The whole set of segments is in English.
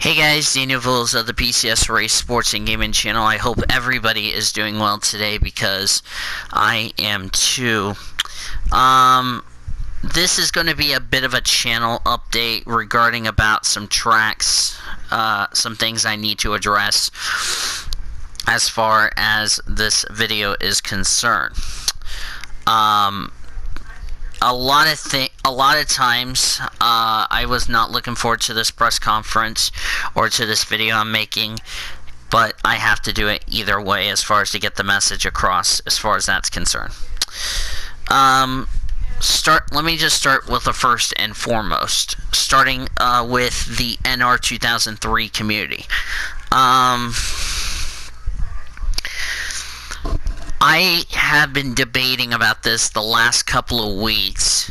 Hey guys, Daniel Villas of the PCS Race Sports and Gaming channel. I hope everybody is doing well today because I am too. This is going to be a bit of a channel update regarding about some tracks, some things I need to address as far as this video is concerned. A lot of times, I was not looking forward to this press conference or to this video I'm making, but I have to do it either way as far as to get the message across as far as that's concerned. Let me just start with the first and foremost, starting with the NR 2003 community. I have been debating about this the last couple of weeks,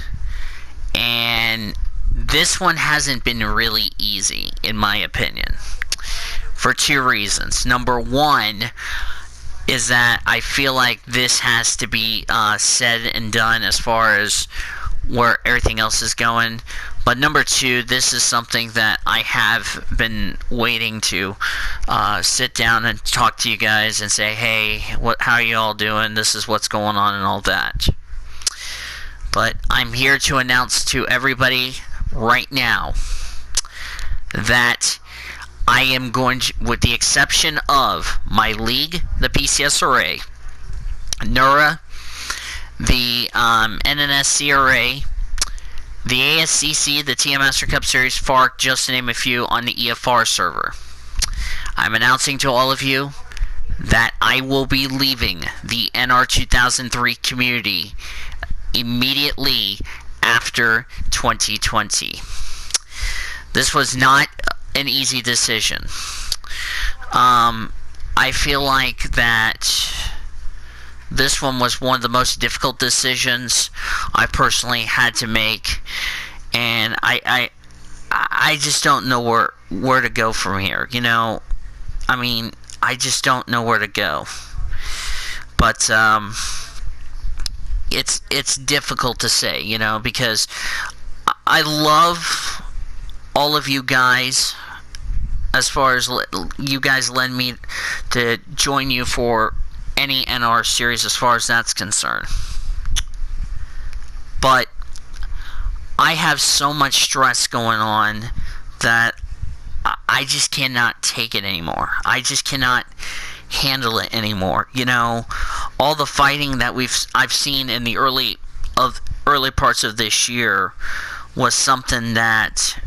and this one hasn't been really easy, in my opinion, for two reasons. Number one is that I feel like this has to be said and done as far as where everything else is going. But number two, this is something that I have been waiting to sit down and talk to you guys and say, hey, how are you all doing? This is what's going on and all that. But I'm here to announce to everybody right now that I am going to, with the exception of my league, the PCSRA, NURA, the NNSCRA, the ASCC, the TM Master Cup Series, FARC, just to name a few, on the EFR server. I'm announcing to all of you that I will be leaving the NR 2003 community immediately after 2020. This was not an easy decision. I feel like that this one was one of the most difficult decisions I personally had to make, and I just don't know where to go from here. You know, I mean, I just don't know where to go. But it's difficult to say, you know, because I love all of you guys. As far as you guys lend me to join you for any NR series as far as that's concerned. But I have so much stress going on that I just cannot take it anymore. I just cannot handle it anymore. You know, all the fighting that I've seen in the early parts of this year was something that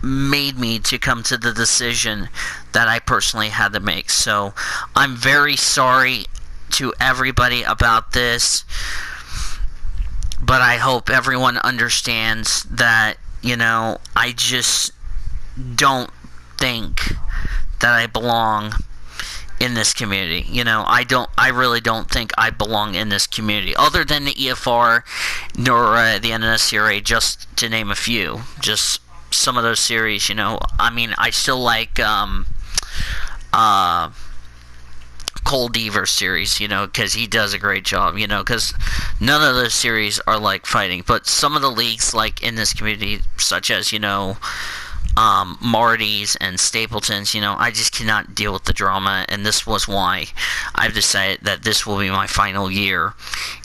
made me to come to the decision that I personally had to make. So I'm very sorry to everybody about this, but I hope everyone understands that, you know, I just don't think that I belong in this community. You know, I really don't think I belong in this community, other than the EFR, nor the NNSCRA, just to name a few. Just some of those series, you know. I mean, I still like Cole Deaver's series, you know, because he does a great job, you know, because none of those series are like fighting. But some of the leagues, like in this community, such as, you know, Marty's and Stapleton's, you know, I just cannot deal with the drama, and this was why I've decided that this will be my final year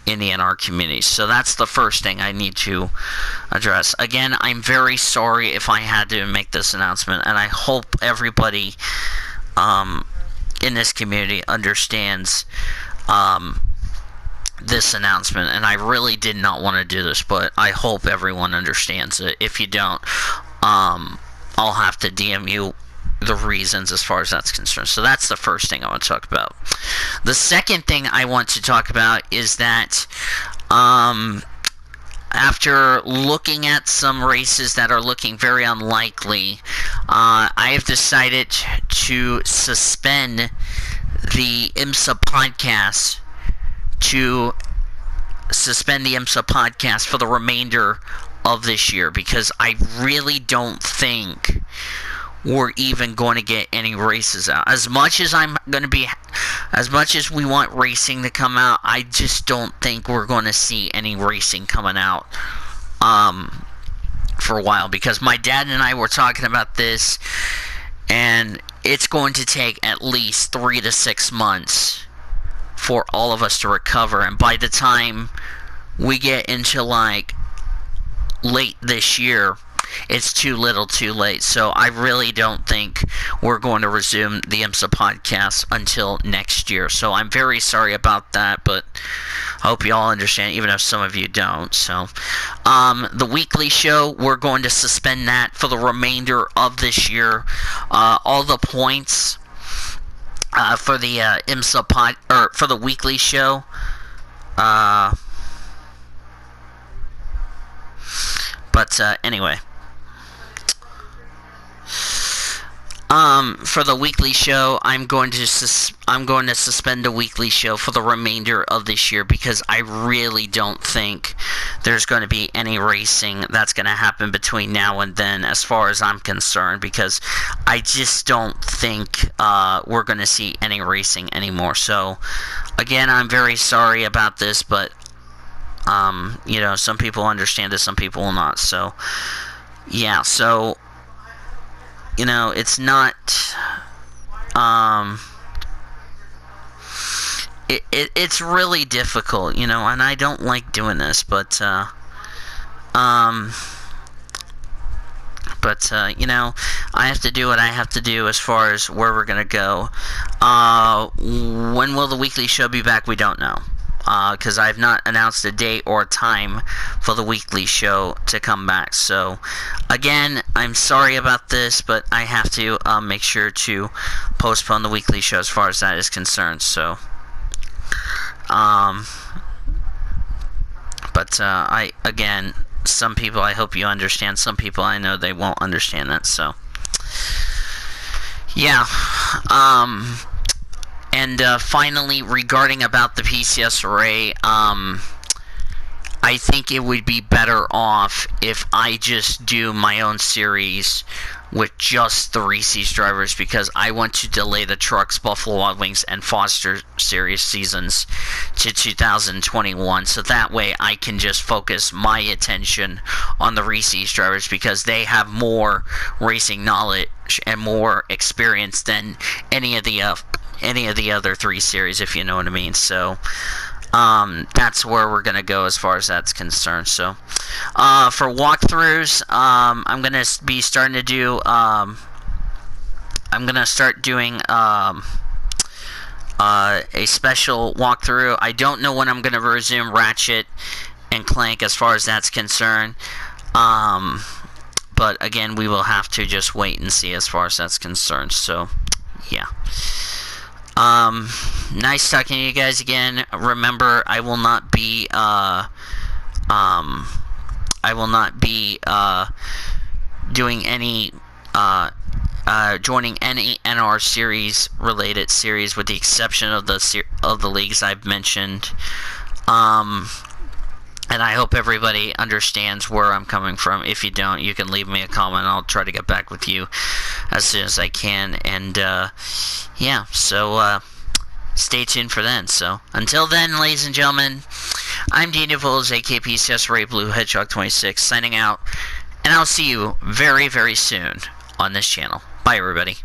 in the NR community. So that's the first thing I need to address. Again, I'm very sorry if I had to make this announcement, and I hope everybody in this community understands this announcement. And I really did not want to do this, but I hope everyone understands it. If you don't, I'll have to DM you the reasons as far as that's concerned. So that's the first thing I want to talk about. The second thing I want to talk about is that after looking at some races that are looking very unlikely, I have decided to suspend the IMSA podcast for the remainder of this year, because I really don't think we're even going to get any races out. As much as we want racing to come out, I just don't think we're going to see any racing coming out for a while, because my dad and I were talking about this, And it's going to take at least 3 to 6 months for all of us to recover. And by the time we get into like late this year, it's too little too late. So I really don't think we're going to resume the IMSA podcast until next year. So I'm very sorry about that, but I hope you all understand, even if some of you don't. So the weekly show, we're going to suspend that for the remainder of this year. All the points for the IMSA for the weekly show, anyway. For the weekly show, I'm going to suspend the weekly show for the remainder of this year, because I really don't think there's going to be any racing that's going to happen between now and then, as far as I'm concerned, because I just don't think we're going to see any racing anymore. So, again, I'm very sorry about this, but you know, some people understand this, some people will not. So, yeah, so, you know, it's not, it's really difficult, you know, and I don't like doing this, but, you know, I have to do what I have to do as far as where we're going to go. When will the weekly show be back? We don't know. Because I've not announced a date or a time for the weekly show to come back. So, again, I'm sorry about this, but I have to make sure to postpone the weekly show as far as that is concerned. So, again, some people, I hope you understand. Some people, I know they won't understand that. So, yeah. And finally, regarding about the PCSRA, I think it would be better off if I just do my own series with just the Reese's drivers, because I want to delay the Trucks, Buffalo Wild Wings, and Foster Series seasons to 2021, so that way I can just focus my attention on the Reese's drivers, because they have more racing knowledge and more experience than any of the other 3 series, if you know what I mean. So that's where we're gonna go as far as that's concerned. So for walkthroughs, I'm gonna be starting to do I'm gonna start doing a special walkthrough. I don't know when I'm gonna resume Ratchet and Clank as far as that's concerned, but again, we will have to just wait and see as far as that's concerned. So yeah. Nice talking to you guys again. Remember, I will not be doing any joining any NR series related series, with the exception of the leagues I've mentioned. And I hope everybody understands where I'm coming from. If you don't, you can leave me a comment. I'll try to get back with you as soon as I can. And, yeah, so, stay tuned for then. So, until then, ladies and gentlemen, I'm Dean DeVos, AKP CSRA Blue Hedgehog 26, signing out. And I'll see you very, very soon on this channel. Bye, everybody.